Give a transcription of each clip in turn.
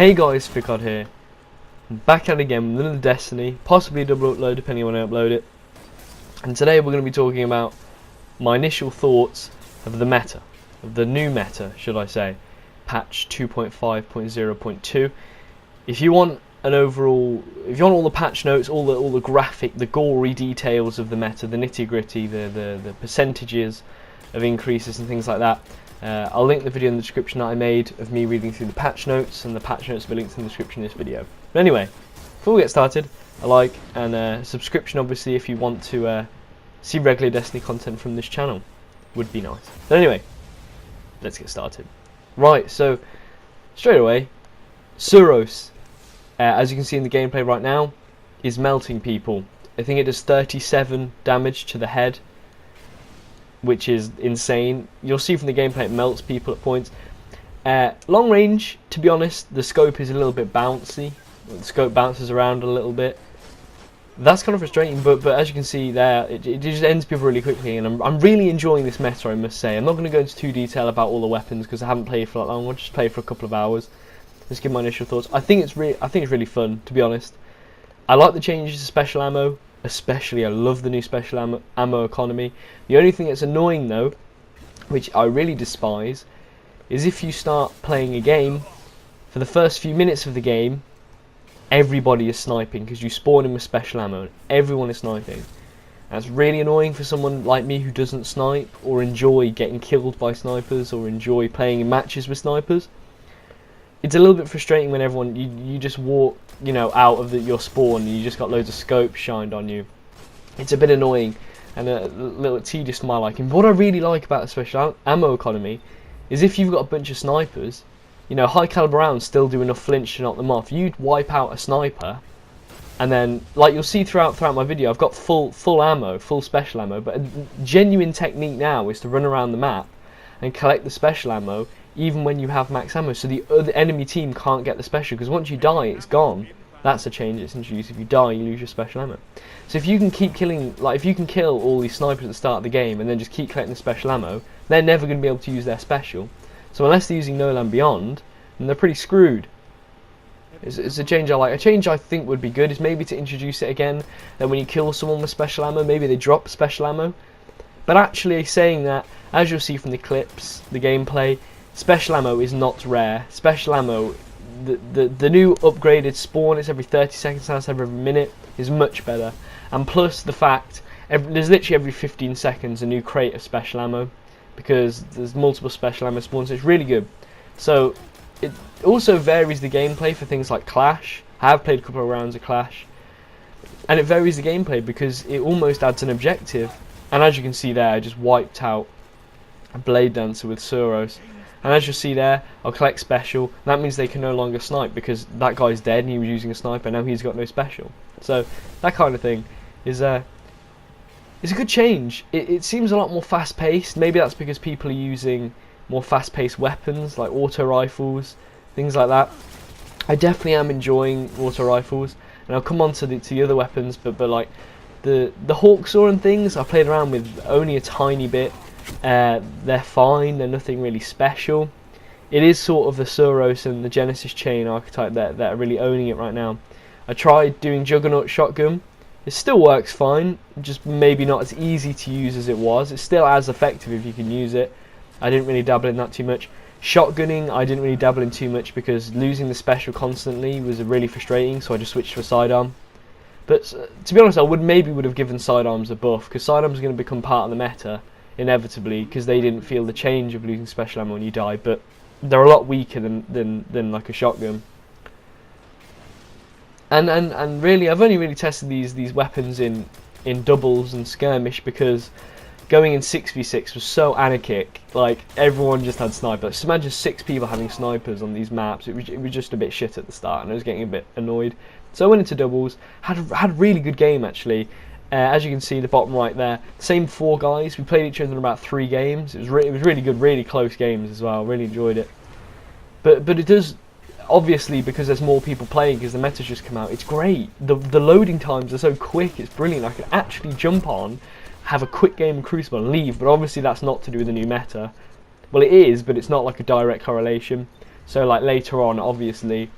Hey guys, Fikod here. I'm back at it again with another Destiny, possibly a double upload depending on when I upload it. And today we're going to be talking about my initial thoughts of the meta, of the new meta, should I say, patch 2.5.0.2. If you want an overall, if you want all the patch notes, all the graphic, the gory details of the meta, the nitty gritty, the percentages of increases and things like that, I'll link the video in the description that I made of me reading through the patch notes, and the patch notes will be linked in the description of this video. But anyway, before we get started, a like and a subscription obviously if you want to see regular Destiny content from this channel would be nice. But anyway, let's get started. Right, so straight away, Suros, as you can see in the gameplay right now, is melting people. I think it does 37 damage to the head, which is insane. You'll see from the gameplay it melts people at points. Long range, to be honest, the scope is a little bit bouncy. The scope bounces around a little bit. That's kind of frustrating, but as you can see there, it just ends people really quickly, and I'm really enjoying this meta, I must say. I'm not going to go into too detail about all the weapons because I haven't played for that long. I'll just play for a couple of hours. Just give my initial thoughts. I think it's really fun, to be honest. I like the changes to special ammo. Especially, I love the new special ammo economy. The only thing that's annoying though, which I really despise, is if you start playing a game, for the first few minutes of the game, everybody is sniping because you spawn in with special ammo and everyone is sniping. That's really annoying for someone like me who doesn't snipe or enjoy getting killed by snipers or enjoy playing in matches with snipers. It's a little bit frustrating when everyone, you just walk, out of your spawn and you just got loads of scopes shined on you. It's a bit annoying and a little tedious to my liking. But what I really like about the special ammo economy is if you've got a bunch of snipers, high caliber rounds still do enough flinch to knock them off. You'd wipe out a sniper, and then, like you'll see throughout my video, I've got full ammo, full special ammo. But a genuine technique now is to run around the map and collect the special ammo, even when you have max ammo, so the other enemy team can't get the special, because once you die, it's gone. That's a change that's introduced. If you die, you lose your special ammo. So if you can keep killing, if you can kill all these snipers at the start of the game and then just keep collecting the special ammo, they're never going to be able to use their special. So unless they're using No Land Beyond, then they're pretty screwed. It's a change I like. A change I think would be good is maybe to introduce it again, that when you kill someone with special ammo, maybe they drop special ammo. But actually saying that, as you'll see from the clips, the gameplay, special ammo is not rare. Special ammo, the new upgraded spawn, it's every 30 seconds now, every minute, is much better. And plus the fact, there's literally every 15 seconds a new crate of special ammo, because there's multiple special ammo spawns, so it's really good. So it also varies the gameplay for things like Clash. I have played a couple of rounds of Clash, and it varies the gameplay because it almost adds an objective. And as you can see there, I just wiped out a Blade Dancer with Suros. And as you'll see there, I'll collect special. That means they can no longer snipe because that guy's dead and he was using a sniper. Now he's got no special. So that kind of thing is a good change. It seems a lot more fast-paced. Maybe that's because people are using more fast-paced weapons like auto rifles, things like that. I definitely am enjoying auto rifles, and I'll come on to the other weapons. But like the Hawksaw and things, I played around with only a tiny bit. They're fine, they're nothing really special. It is sort of the Suros and the Genesis chain archetype that are really owning it right now. I tried doing Juggernaut Shotgun. It still works fine, just maybe not as easy to use as it was. It's still as effective if you can use it. I didn't really dabble in that too much. Shotgunning, I didn't really dabble in too much because losing the special constantly was really frustrating, so I just switched to a sidearm. But to be honest, I would have given sidearms a buff, because sidearms are going to become part of the meta inevitably, because they didn't feel the change of losing special ammo when you die, but they're a lot weaker than like a shotgun. And really, I've only really tested these weapons in doubles and skirmish, because going in 6v6 was so anarchic. Like, everyone just had snipers. Just imagine 6 people having snipers on these maps. It was just a bit shit at the start, and I was getting a bit annoyed. So I went into doubles, had a really good game actually. As you can see, the bottom right there, same 4 guys. We played each other in about 3 games. It was really good, really close games as well. Really enjoyed it. But it does, obviously, because there's more people playing, because the meta's just come out. It's great. The loading times are so quick. It's brilliant. I can actually jump on, have a quick game of Crucible and leave. But obviously that's not to do with the new meta. Well, it is, but it's not like a direct correlation. So like later on, obviously,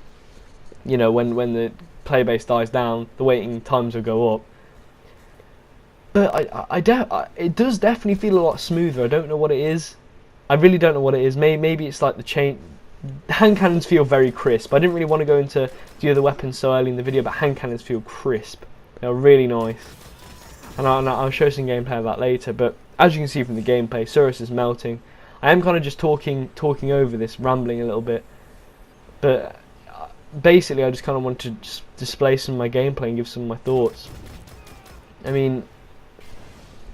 You know, when the player base dies down, the waiting times will go up. But it does definitely feel a lot smoother. I don't know what it is. I really don't know what it is. Maybe it's like the chain. Hand cannons feel very crisp. I didn't really want to go into the other weapons so early in the video, but hand cannons feel crisp. They're really nice. And I'll show some gameplay of that later. But as you can see from the gameplay, Surus is melting. I am kind of just talking over this, rambling a little bit. But basically, I just kind of want to just display some of my gameplay and give some of my thoughts. I mean,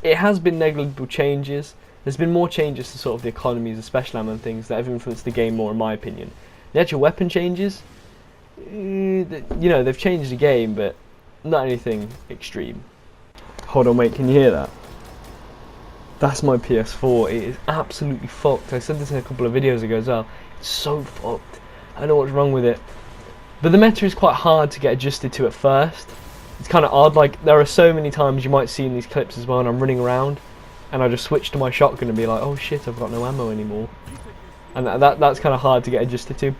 it has been negligible changes. There's been more changes to sort of the economies, the special ammo and things that have influenced the game more, in my opinion. The actual weapon changes, you know, they've changed the game, but not anything extreme. Hold on, wait, can you hear that? That's my PS4. It is absolutely fucked. I said this in a couple of videos ago as well. It's so fucked. I don't know what's wrong with it. But the meta is quite hard to get adjusted to at first. It's kind of odd. Like, there are so many times you might see in these clips as well, and I'm running around, and I just switch to my shotgun and be like, oh shit, I've got no ammo anymore. And that's kind of hard to get adjusted to.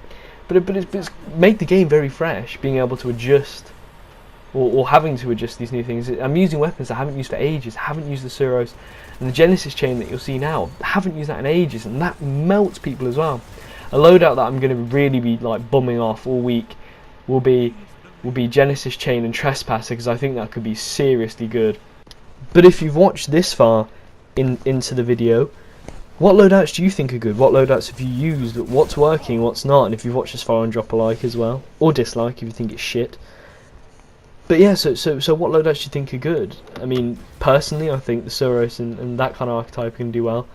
But it's made the game very fresh, being able to adjust, or having to adjust these new things. I'm using weapons I haven't used for ages. I haven't used the Suros, and the Genesis chain that you'll see now, I haven't used that in ages, and that melts people as well. A loadout that I'm going to really be like bumming off all week will be Genesis chain and Trespasser, because I think that could be seriously good. But if you've watched this far into the video, what loadouts do you think are good? What loadouts have you used? What's working, what's not? And if you've watched this far, and drop a like as well, or dislike if you think it's shit. But yeah, so what loadouts do you think are good? I mean, personally, I think the Suros and that kind of archetype can do well.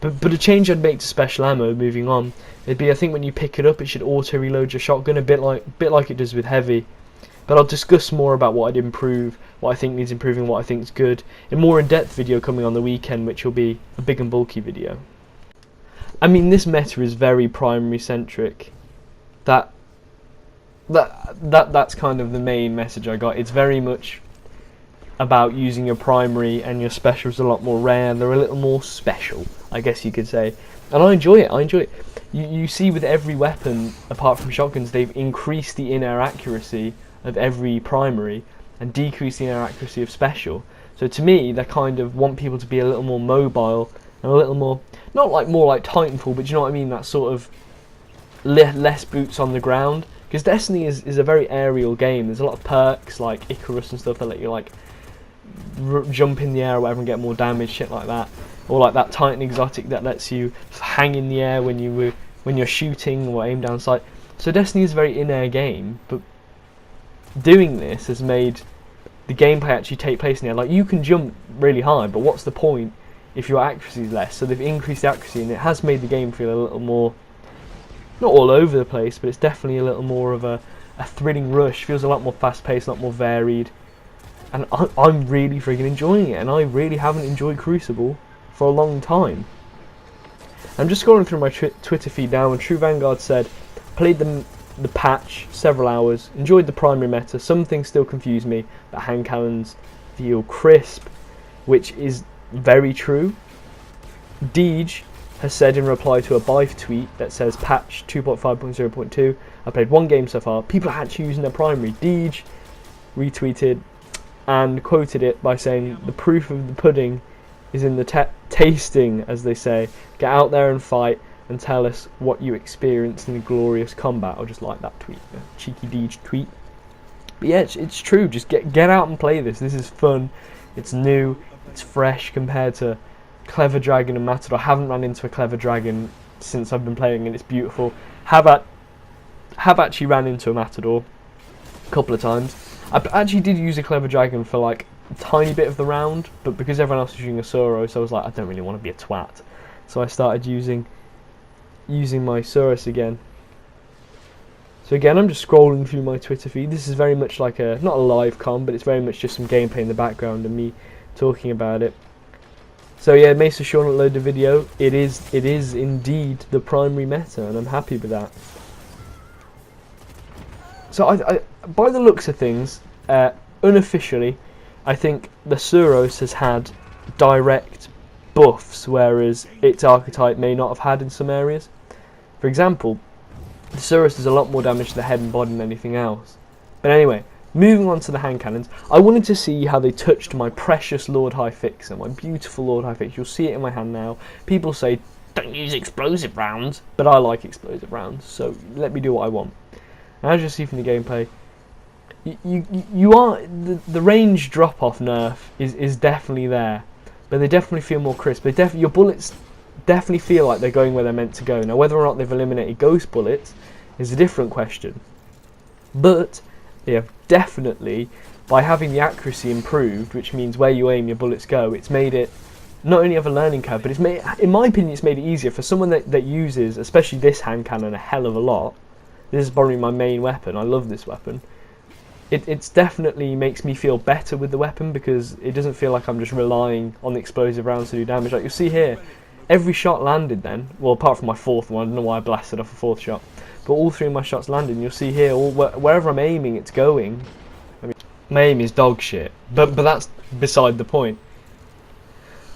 But a change I'd make to special ammo, moving on, it'd be, I think when you pick it up, it should auto reload your shotgun, a bit like it does with heavy. But I'll discuss more about what I'd improve, what I think needs improving, what I think is good, in more in-depth video coming on the weekend, which will be a big and bulky video. I mean, this meta is very primary centric. That's kind of the main message I got. It's very much about using your primary, and your specials a lot more rare. They're a little more special, I guess you could say. And I enjoy it. You see with every weapon, apart from shotguns, they've increased the in-air accuracy of every primary and decreased the in-air accuracy of special. So to me, they kind of want people to be a little more mobile and a little more, not like more like Titanfall, but you know what I mean, that sort of less boots on the ground. Because Destiny is a very aerial game. There's a lot of perks like Icarus and stuff that let you like jump in the air or whatever and get more damage, shit like that. Or like that Titan exotic that lets you hang in the air when you're shooting or aim down sight. So Destiny is a very in-air game, but doing this has made the gameplay actually take place in the air. Like, you can jump really high, but what's the point if your accuracy is less? So they've increased the accuracy, and it has made the game feel a little more, not all over the place, but it's definitely a little more of a thrilling rush. Feels a lot more fast-paced, a lot more varied. And I'm really friggin' enjoying it, and I really haven't enjoyed Crucible for a long time. I'm just scrolling through my Twitter feed now, and True Vanguard said, played the patch several hours, enjoyed the primary meta, some things still confuse me, but hand cannons feel crisp, which is very true. Deej has said in reply to a Bife tweet that says patch 2.5.0.2, I played one game so far, people are actually using their primary. Deej retweeted and quoted it by saying, the proof of the pudding is in the tasting, as they say. Get out there and fight and tell us what you experienced in the glorious combat. I just like that tweet, the cheeky Deej tweet. But yeah, it's true, just get out and play this. This is fun, it's new, it's fresh compared to Clever Dragon and Matador. I haven't run into a Clever Dragon since I've been playing, and it's beautiful. Have actually ran into a Matador a couple of times. I actually did use a Clever Dragon for like a tiny bit of the round, but because everyone else was using a Soro, so I was like, I don't really want to be a twat. So I started using my Surus again. So again, I'm just scrolling through my Twitter feed. This is very much like not a live com, but it's very much just some gameplay in the background and me talking about it. So yeah, Mesa Sean uploaded a video. It is indeed the primary meta, and I'm happy with that. So I by the looks of things, unofficially, I think the Suros has had direct buffs, whereas its archetype may not have had in some areas. For example, The Surus does a lot more damage to the head and body than anything else. But anyway, moving on to the hand cannons, I wanted to see how they touched my precious Lord High Fixer, my beautiful Lord High Fixer. You'll see it in my hand now. People say, don't use explosive rounds, but I like explosive rounds, so let me do what I want. And as you'll see from the gameplay, the range drop-off nerf is definitely there, but they definitely feel more crisp. Your bullets definitely feel like they're going where they're meant to go. Now, whether or not they've eliminated ghost bullets is a different question, but they have definitely, by having the accuracy improved, which means where you aim your bullets go, it's made it not only have a learning curve, but it's made, in my opinion, it's made it easier for someone that uses, especially this hand cannon, a hell of a lot. This is probably my main weapon. I love this weapon. It's definitely makes me feel better with the weapon, because it doesn't feel like I'm just relying on the explosive rounds to do damage. Like you'll see here, every shot landed then, well, apart from my fourth one, I don't know why I blasted off a fourth shot, but all three of my shots landed, and you'll see here, wherever I'm aiming, it's going. I mean, my aim is dog shit, but that's beside the point.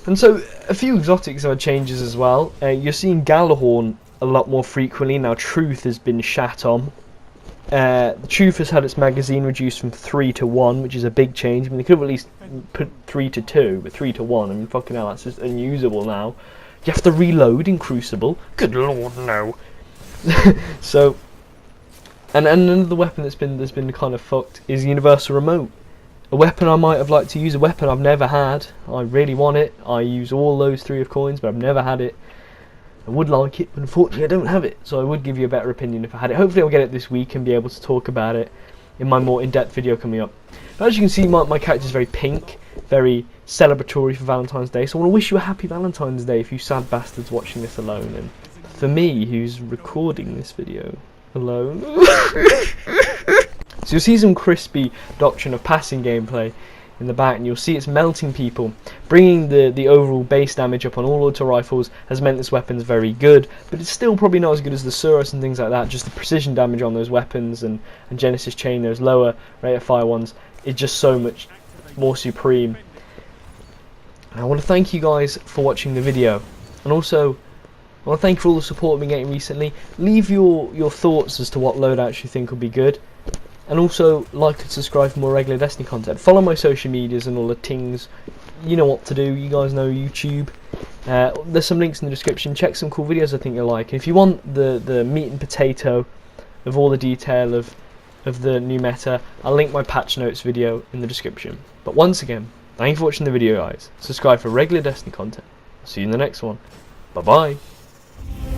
And so, a few exotics are changes as well. You're seeing Galahorn a lot more frequently. Now, Truth has been shat on. Truth has had its magazine reduced from 3 to 1, which is a big change. I mean, they could have at least put 3 to 2, but 3 to 1, I mean, fucking hell, that's just unusable now. You have to reload in Crucible. Good lord, no. So, and another weapon that's been kind of fucked is Universal Remote. A weapon I might have liked to use, a weapon I've never had. I really want it. I use all those 3 of coins, but I've never had it. I would like it, but unfortunately I don't have it, so I would give you a better opinion if I had it. Hopefully I'll get it this week and be able to talk about it in my more in-depth video coming up. But as you can see, my character is very pink, very celebratory for Valentine's Day, so I want to wish you a happy Valentine's Day if you sad bastards watching this alone, and for me, who's recording this video alone. So you'll see some crispy Doctrine of Passing gameplay in the back, and you'll see it's melting people. Bringing the overall base damage up on all auto rifles has meant this weapon's very good, but it's still probably not as good as the Surus and things like that. Just the precision damage on those weapons and Genesis Chain, those lower rate of fire ones, is just so much more supreme. And I want to thank you guys for watching the video, and also I want to thank you for all the support I've been getting recently. Leave your thoughts as to what loadouts you think would be good. And also, like and subscribe for more regular Destiny content. Follow my social medias and all the things. You know what to do. You guys know YouTube. There's some links in the description. Check some cool videos I think you'll like. And if you want the meat and potato of all the detail of the new meta, I'll link my patch notes video in the description. But once again, thank you for watching the video, guys. Subscribe for regular Destiny content. See you in the next one. Bye bye.